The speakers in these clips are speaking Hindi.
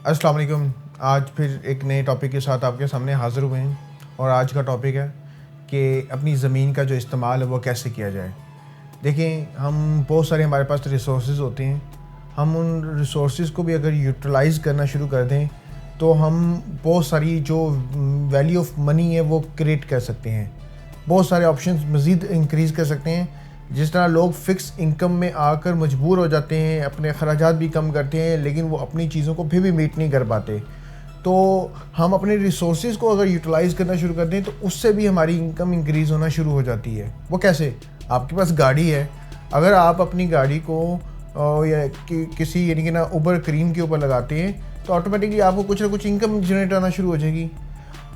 अस्सलाम वालेकुम। आज फिर एक नए टॉपिक के साथ आपके सामने हाज़िर हुए हैं और आज का टॉपिक है कि अपनी ज़मीन का जो इस्तेमाल है वो कैसे किया जाए। देखें, हम बहुत सारे हमारे पास रिसोर्सेज़ होते हैं, हम उन रिसोर्सेज़ को भी अगर यूटिलाइज़ करना शुरू कर दें तो हम बहुत सारी जो वैल्यू ऑफ मनी है वो क्रिएट कर सकते हैं, बहुत सारे ऑप्शंस मज़ीद इंक्रीज़ कर सकते हैं। जिस तरह लोग फ़िक्स इनकम में आकर मजबूर हो जाते हैं, अपने ख़राजात भी कम करते हैं, लेकिन वो अपनी चीज़ों को फिर भी मीट नहीं कर पाते। तो हम अपने रिसोर्सेज़ को अगर यूटिलाइज़ करना शुरू कर दें तो उससे भी हमारी इनकम इंक्रीज़ होना शुरू हो जाती है। वो कैसे? आपके पास गाड़ी है, अगर आप अपनी गाड़ी को या किसी यानी कि ना उबर क्रीम के ऊपर लगाते हैं तो ऑटोमेटिकली आपको कुछ ना कुछ इनकम जनरेट आना शुरू हो जाएगी।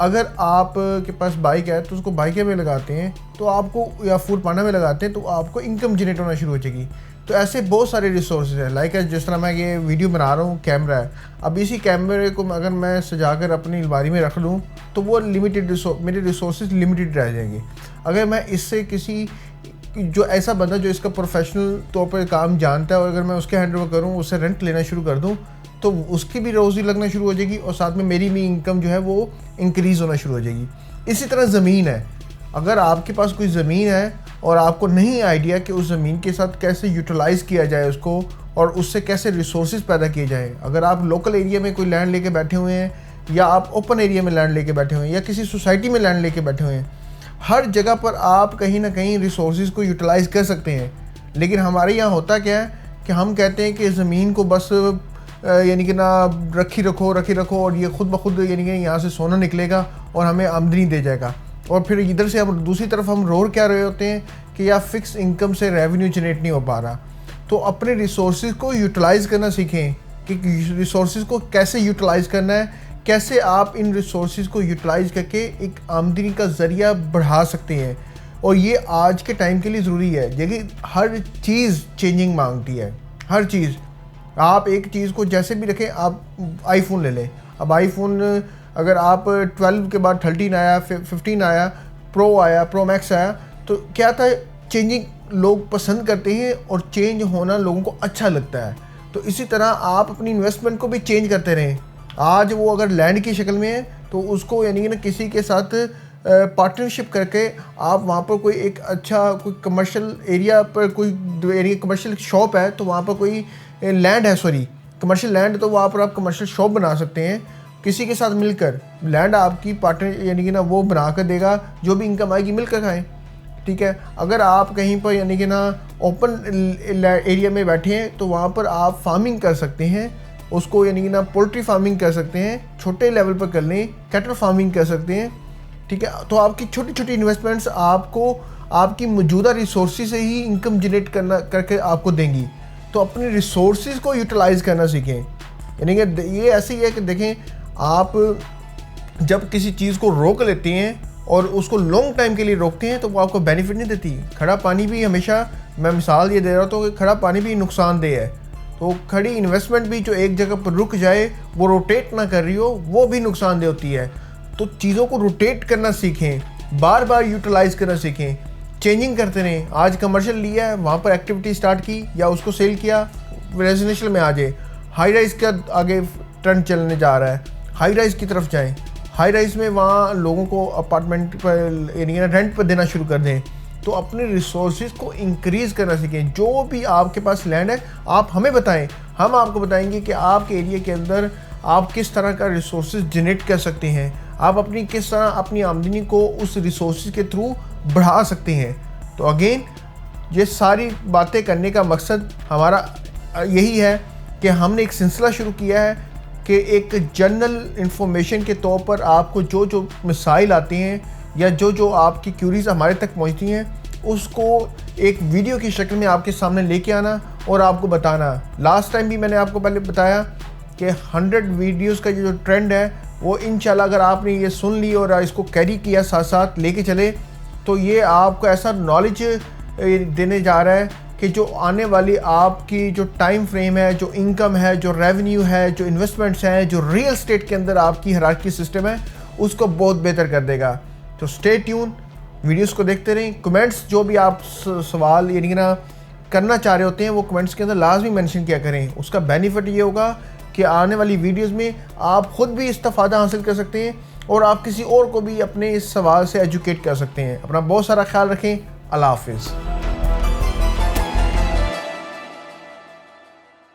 अगर आप के पास बाइक है तो उसको बाइक में लगाते हैं तो आपको, या फूड पाना में लगाते हैं तो आपको इनकम जनरेट होना शुरू हो जाएगी। तो ऐसे बहुत सारे रिसोर्सेज हैं। लाइक जिस तरह मैं ये वीडियो बना रहा हूँ, कैमरा है, अब इसी कैमरे को अगर मैं सजाकर अपनी अलमारी में रख लूँ तो वो लिमिटेड मेरे रिसोर्सेज लिमिटेड रह जाएंगे। अगर मैं इससे किसी जो ऐसा बंदा जो इसका प्रोफेशनल तौर पर काम जानता है और अगर मैं उसके हैंड ओवर करूँ, उससे रेंट लेना शुरू कर दूँ तो उसकी भी रोज़ी लगना शुरू हो जाएगी और साथ में मेरी भी इनकम जो है वो इंक्रीज़ होना शुरू हो जाएगी। इसी तरह ज़मीन है, अगर आपके पास कोई ज़मीन है और आपको नहीं आइडिया कि उस ज़मीन के साथ कैसे यूटिलाइज़ किया जाए उसको और उससे कैसे रिसोर्सेज पैदा किए जाएँ, अगर आप लोकल एरिया में कोई लैंड लेके बैठे हुए हैं या आप ओपन एरिया में लैंड लेके बैठे हुए हैं या किसी सोसाइटी में लैंड लेके बैठे हुए हैं, हर जगह पर आप कहीं ना कहीं रिसोर्सेज को यूटिलाइज़ कर सकते हैं। लेकिन हमारे यहाँ होता क्या है कि हम कहते हैं कि ज़मीन को बस यानी कि ना रखी रखो और ये खुद ब खुद यानी कि यहाँ से सोना निकलेगा और हमें आमदनी दे जाएगा। और फिर इधर से हम दूसरी तरफ हम रोड क्या रहे होते हैं कि या फिक्स इनकम से रेवेन्यू जनरेट नहीं हो पा रहा। तो अपने रिसोर्सेज को यूटिलाइज़ करना सीखें कि रिसोर्सेज को कैसे यूटिलाइज़ करना है, कैसे आप इन रिसोर्सेज को यूटिलाइज़ करके एक आमदनी का ज़रिया बढ़ा सकते हैं। और ये आज के टाइम के लिए ज़रूरी है, देखिए हर चीज़ चेंजिंग मांगती है, हर चीज़। आप एक चीज़ को जैसे भी रखें, आप आईफोन ले लें, अब आईफोन अगर आप 12 के बाद 13 आया, 15 आया, प्रो आया, प्रो मैक्स आया, तो क्या था, चेंजिंग लोग पसंद करते हैं और चेंज होना लोगों को अच्छा लगता है। तो इसी तरह आप अपनी इन्वेस्टमेंट को भी चेंज करते रहें। आज वो अगर लैंड की शक्ल में है तो उसको यानी कि ना किसी के साथ पार्टनरशिप करके आप वहाँ पर कोई एक अच्छा कोई कमर्शियल एरिया पर कोई एरिया कमर्शियल शॉप है तो वहाँ पर कोई लैंड है, सॉरी कमर्शियल लैंड, तो वहाँ पर आप कमर्शियल शॉप बना सकते हैं किसी के साथ मिलकर। लैंड आपकी पार्टनर यानी कि ना वो बना कर देगा, जो भी इनकम आएगी मिलकर खाएं, ठीक है। अगर आप कहीं पर यानी कि ना ओपन एरिया में बैठे हैं तो वहाँ पर आप फार्मिंग कर सकते हैं, उसको यानी कि ना पोल्ट्री फार्मिंग कर सकते हैं, छोटे लेवल पर कर लें, कैटल फार्मिंग कर सकते हैं, ठीक है। तो आपकी छोटी छोटी इन्वेस्टमेंट्स आपको आपकी मौजूदा रिसोर्सेज से ही इनकम जनरेट करके आपको देंगी। तो अपने रिसोर्सेज को यूटिलाइज़ करना सीखें। यानी कि ये ऐसे ही है कि देखें, आप जब किसी चीज़ को रोक लेते हैं और उसको लॉन्ग टाइम के लिए रोकते हैं तो वो आपको बेनिफिट नहीं देती। खड़ा पानी भी हमेशा, मैं मिसाल ये दे रहा हूँ तो कि खड़ा पानी भी नुकसानदेह है, तो खड़ी इन्वेस्टमेंट भी जो एक जगह पर रुक जाए, वो रोटेट ना कर रही हो, वो भी नुकसानदेह होती है। तो चीज़ों को रोटेट करना सीखें, बार बार यूटिलाइज़ करना सीखें, चेंजिंग करते रहें। आज कमर्शियल लिया है, वहाँ पर एक्टिविटी स्टार्ट की या उसको सेल किया, रेजिडेंशियल में आ जाए, हाई राइज का आगे ट्रेंड चलने जा रहा है, हाई राइज की तरफ जाएं, हाई राइज में वहाँ लोगों को अपार्टमेंट पर एरिया रेंट पर देना शुरू कर दें। तो अपने रिसोर्सेज को इंक्रीज़ करना सीखें। जो भी आपके पास लैंड है आप हमें बताएं, हम आपको बताएंगे कि आपके एरिया के अंदर आप किस तरह का रिसोर्सेज जनरेट कर सकते हैं, आप अपनी किस तरह अपनी आमदनी को उस रिसोर्सेज के थ्रू बढ़ा सकते हैं। तो अगेन ये सारी बातें करने का मकसद हमारा यही है कि हमने एक सिलसिला शुरू किया है कि एक जनरल इंफॉर्मेशन के तौर पर आपको जो जो मसाइल आते हैं या जो जो आपकी क्यूरीज हमारे तक पहुंचती हैं उसको एक वीडियो की शक्ल में आपके सामने लेके आना और आपको बताना। लास्ट टाइम भी मैंने आपको पहले बताया कि 100 वीडियोस का जो ट्रेंड है वो इंशाल्लाह अगर आपने ये सुन ली और इसको कैरी किया, साथ साथ लेके चले, तो ये आपको ऐसा नॉलेज देने जा रहा है कि जो आने वाली आपकी जो टाइम फ्रेम है, जो इनकम है, जो रेवेन्यू है, जो इन्वेस्टमेंट्स हैं, जो रियल स्टेट के अंदर आपकी हायरार्की सिस्टम है, उसको बहुत बेहतर कर देगा। तो स्टे ट्यून, वीडियोस को देखते रहें। कमेंट्स जो भी आप सवाल यानी कि ना करना चाह रहे होते हैं वो कमेंट्स के अंदर लाजमी मेंशन किया करें। उसका बेनिफिट ये होगा कि आने वाली वीडियोस में आप ख़ुद भी इस्तेफ़ादा हासिल कर सकते हैं और आप किसी और को भी अपने इस सवाल से एजुकेट कर सकते हैं। अपना बहुत सारा ख्याल रखें। अल्लाह हाफ़िज़।